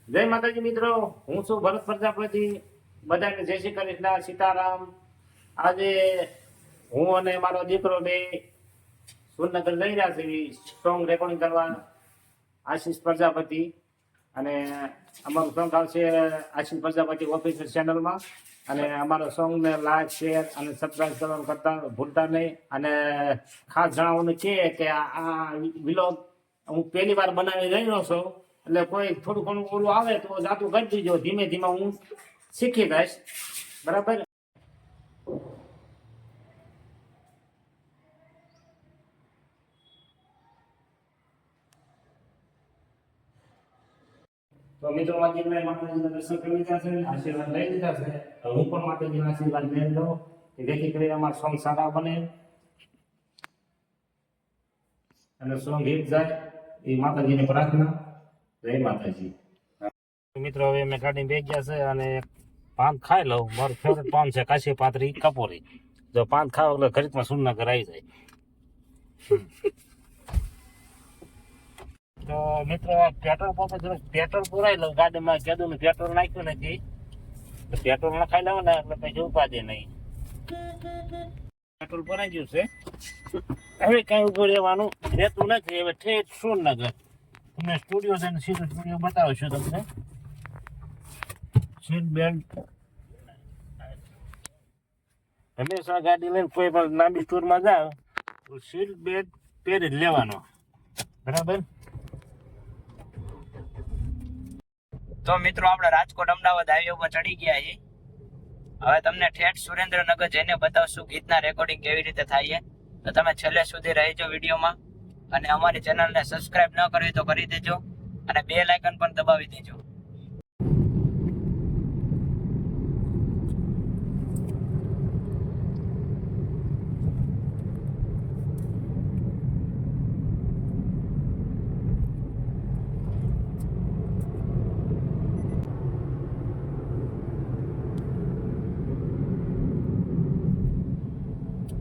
જય માતાજી મિત્રો, હું છું ભરત પ્રજાપતિ. બધાને જય શ્રી કૃષ્ણ, સીતારામ. આજે હું અને મારો દીકરો બે સુરનગર જઈ રહ્યા છીએ સોંગ રેકોર્ડિંગ કરવા. આશીષ પ્રજાપતિ અને અમારું સોંગ આવશે આશીષ પ્રજાપતિ ઓફિશિયલ ચેનલમાં. અને અમારા સોંગને લાઈક, શેર અને સબસ્ક્રાઈબ કરવાનું કરતા ભૂલતા નહીં. અને ખાસ જણાવવાનું છે કે આ વિલોગ હું પહેલી વાર બનાવી રહ્યો છું, એટલે કોઈ થોડું ઘણું ઓલું આવે તો જાતું કરી દીજો. ધીમે ધીમે હું શીખી જઈશ, બરાબર. તો મિત્રો માતાજીને દર્શન કરી લીધા છે, આશીર્વાદ લઈ લીધા છે. હું પણ માતાજીના આશીર્વાદ લઈ લઉં કે જેથી કરીને અમારા સોંગ સારા બને અને સોંગ હિટ જાય, એ માતાજીની પ્રાર્થના. જય માતાજી. મિત્રો હવે મેં ગાડી બેસી ગયા છે અને પાન ખાઈ લઉં. મારું ફેવરેટ પાન છે કાશી પાતરી કપોરી. જો પાન ખાવ એટલે ઘડીકમાં સુરનગર આવી જાય. તો મિત્રો પેટ્રોલ પંપે પેટ્રોલ પુરાઈ લઉં. ગાડીમાં કીધું પેટ્રોલ નાખ્યું નથી, તો પેટ્રોલ નખાઈ લઉં ને એટલે પછી ઉપાધિ નહીં. પેટ્રોલ ભરાઈ ગયું છે, હવે કઈ ઉભું રહેવાનું રહેતું નથી. હવે ઠેઠ સુરનગર તમને સ્ટુડિયો છે ને સીધો સ્ટુડિયો બતાવશું તમને. સીટ બેલ્ટ હંમેશા ગાડી લઈને કોઈ પણ લાંબી ટૂરમાં જાવ તો સીટ બેલ્ટ પહેરી જ લેવાનો, બરાબર. તો મિત્રો આપણે રાજકોટ અમદાવાદ હાઈવે ઉપર ચડી ગયા છીએ. હવે તમને ઠેઠ સુરેન્દ્રનગર જઈને બતાવશું ગીતના રેકોર્ડિંગ કેવી રીતે થાય છે. તો તમે છેલ્લે સુધી રહેજો વિડીયોમાં અને અમારી ચેનલને સબસ્ક્રાઇબ ન કરવી તો કરી દેજો અને બેલ આઇકન પણ દબાવી દેજો.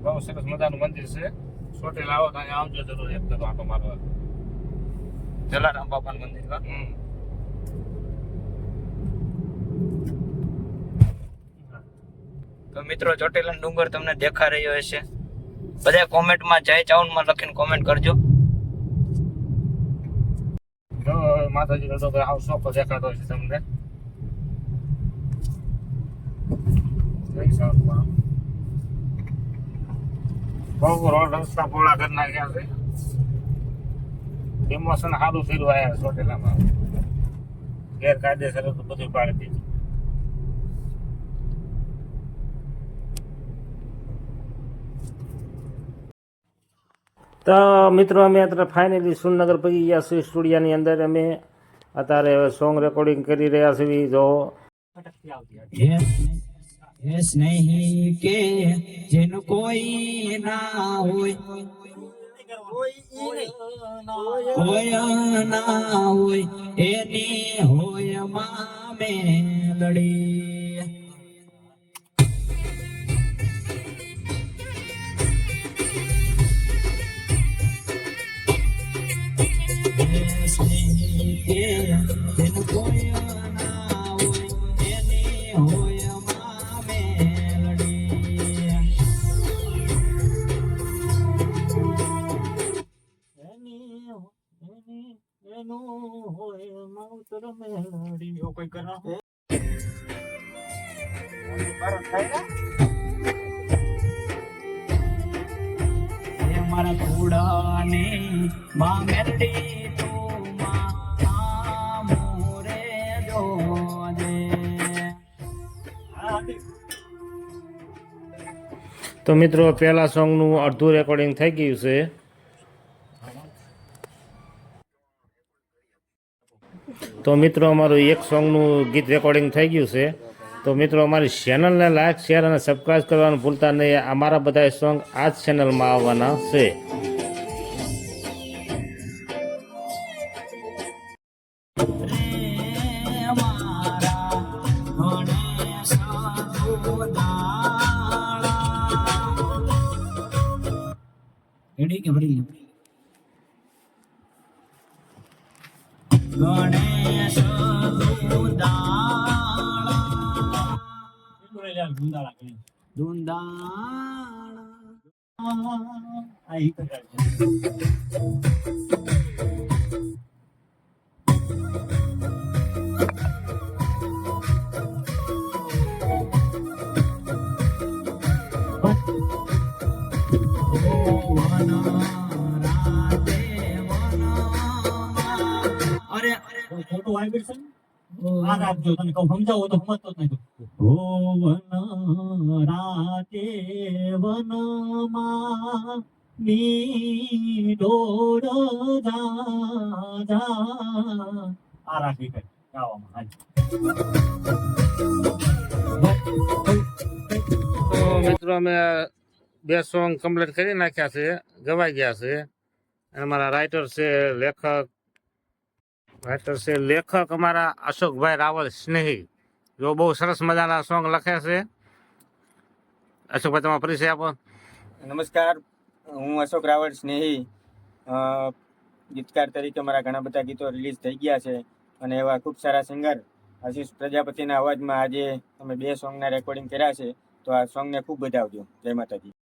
બહુ સરસ મજાનું મંદિર છે. ચોટીલા આવો તો અહીંયા આવજો જરૂર, એક કરો આટો મારવા. જલારામ બાપાનું મંદિર. તો મિત્રો ચોટીલા ડુંગર તમને દેખા રહ્યો હશે. બધા કોમેન્ટમાં જય ચાવનમાં લખીને કોમેન્ટ કરજો. જો માતાજી નો તો આવ સોફો દેખાતો છે તમને. જય ચાવનમાં બહુ રોડ રસ્તા પોળા કરી નાખ્યા છે. ઇમોશન સારું થયું આયા ચોટીલામાં. ગેરકાયદેસર બધું પાડી દીધું. તો મિત્રો અમે અત્યારે ફાઇનલી સુરનગર પહોંચી ગયા છીએ. સ્ટુડિયોની અંદર અમે અત્યારે સોંગ રેકોર્ડિંગ કરી રહ્યા છીએ. જો એસ નહીં કે જેનું કોઈ ના હોય, હોય ના હોય એની હોય મામે લડી. એસ નહીં કે જેનું કોઈ ના હોય એની હોય મારા ઘોડાને માં મેલડી તું માં મોરે જોજે. તો મિત્રો પહેલા સોંગનું અડધું રેકોર્ડિંગ થઈ ગયું છે. તો મિત્રો અમારું એક સોંગનું ગીત રેકોર્ડિંગ થઈ ગયું છે. તો મિત્રો અમારી ચેનલને લાઈક, શેર અને સબસ્ક્રાઈબ કરવાનું ભૂલતા નહીં. અમારા બધા સોંગ આ જ ચેનલમાં આવવાના છે. ગણેશ અરે ખોટું વાઇબ્રેશન આ રાખજો, તને કહું સમજાવો તો સમજતો જ નહીં. ઓ વન રાતે વનમાં ની ડોળ જા જા. આ રાખી કઈ ગાવામાં હાજી. તો મિત્રો અમે 2 સોંગ કમ્પ્લીટ કરી નાખ્યા છે, ગવાઈ ગયા છે. અને અમારા રાઇટર છે લેખક અમારા અશોકભાઈ રાવલ સ્નેહી, જો બહુ સરસ મજાના સોંગ લખે છે. અશોકભાઈ તમારો પરિચય આપો. નમસ્કાર, હું અશોક રાવળ સ્નેહી. ગીતકાર તરીકે મારા ઘણા બધા ગીતો રિલીઝ થઈ ગયા છે અને એવા ખૂબ સારા સિંગર આશીષ પ્રજાપતિના અવાજમાં આજે અમે 2 સોંગના રેકોર્ડિંગ કર્યા છે. તો આ સોંગને ખૂબ બજાવજો. જય માતાજી.